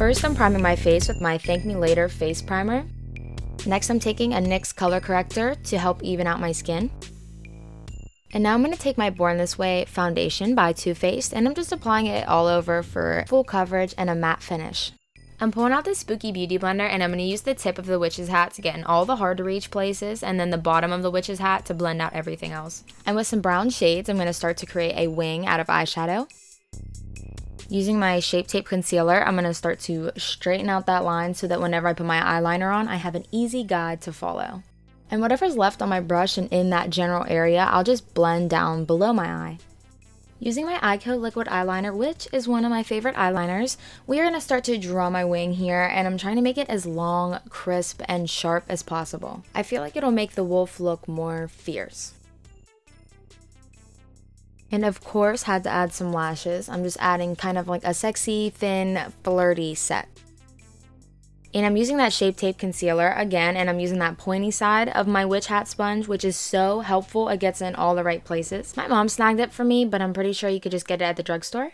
First, I'm priming my face with my Thank Me Later face primer. Next, I'm taking a NYX color corrector to help even out my skin. And now I'm going to take my Born This Way foundation by Too Faced, and I'm just applying it all over for full coverage and a matte finish. I'm pulling out this Spooky Beauty blender, and I'm going to use the tip of the witch's hat to get in all the hard to reach places, and then the bottom of the witch's hat to blend out everything else. And with some brown shades, I'm going to start to create a wing out of eyeshadow. Using my Shape Tape concealer, I'm going to start to straighten out that line so that whenever I put my eyeliner on, I have an easy guide to follow. And whatever's left on my brush and in that general area, I'll just blend down below my eye. Using my Eyeko liquid eyeliner, which is one of my favorite eyeliners, we are going to start to draw my wing here, and I'm trying to make it as long, crisp, and sharp as possible. I feel like it'll make the wolf look more fierce. And of course, had to add some lashes. I'm just adding kind of like a sexy, thin, flirty set. And I'm using that Shape Tape concealer again, and I'm using that pointy side of my witch hat sponge, which is so helpful. It gets in all the right places. My mom snagged it for me, but I'm pretty sure you could just get it at the drugstore.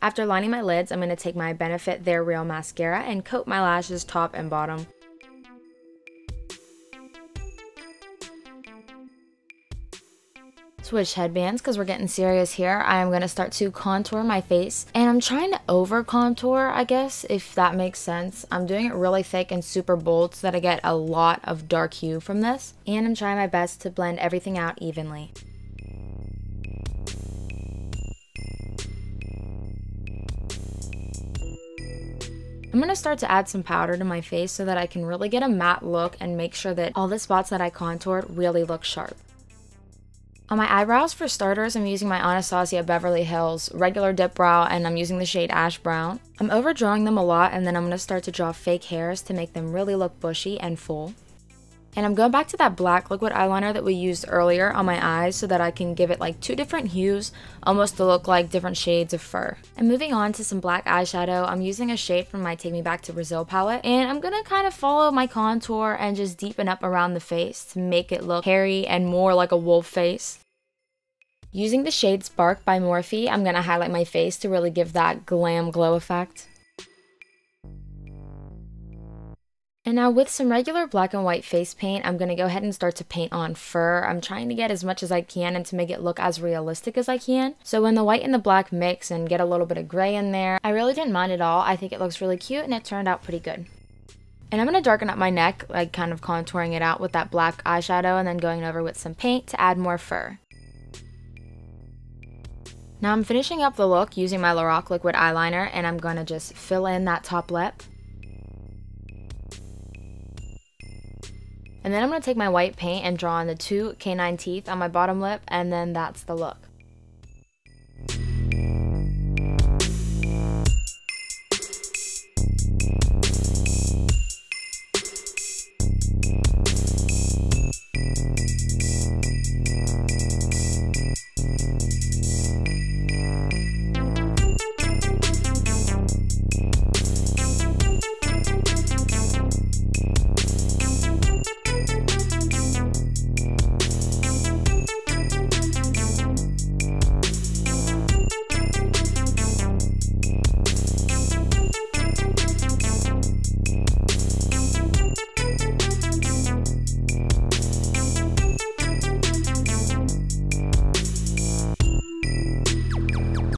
After lining my lids, I'm going to take my Benefit They're Real mascara and coat my lashes top and bottom. Switch headbands because we're getting serious here. I am going to start to contour my face, and I'm trying to over contour, I guess, if that makes sense. I'm doing it really thick and super bold so that I get a lot of dark hue from this, and I'm trying my best to blend everything out evenly. I'm going to start to add some powder to my face so that I can really get a matte look and make sure that all the spots that I contoured really look sharp. On my eyebrows, for starters, I'm using my Anastasia Beverly Hills regular dip brow, and I'm using the shade Ash Brown. I'm overdrawing them a lot, and then I'm going to start to draw fake hairs to make them really look bushy and full. And I'm going back to that black liquid eyeliner that we used earlier on my eyes so that I can give it like two different hues, almost to look like different shades of fur. And moving on to some black eyeshadow, I'm using a shade from my Take Me Back to Brazil palette, and I'm going to kind of follow my contour and just deepen up around the face to make it look hairy and more like a wolf face. Using the shade Spark by Morphe, I'm going to highlight my face to really give that glam glow effect. And now with some regular black and white face paint, I'm going to go ahead and start to paint on fur. I'm trying to get as much as I can and to make it look as realistic as I can. So when the white and the black mix and get a little bit of gray in there, I really didn't mind at all. I think it looks really cute and it turned out pretty good. And I'm going to darken up my neck, like kind of contouring it out with that black eyeshadow and then going over with some paint to add more fur. Now I'm finishing up the look using my Lorac liquid eyeliner, and I'm going to just fill in that top lip. And then I'm going to take my white paint and draw on the two canine teeth on my bottom lip, and then that's the look.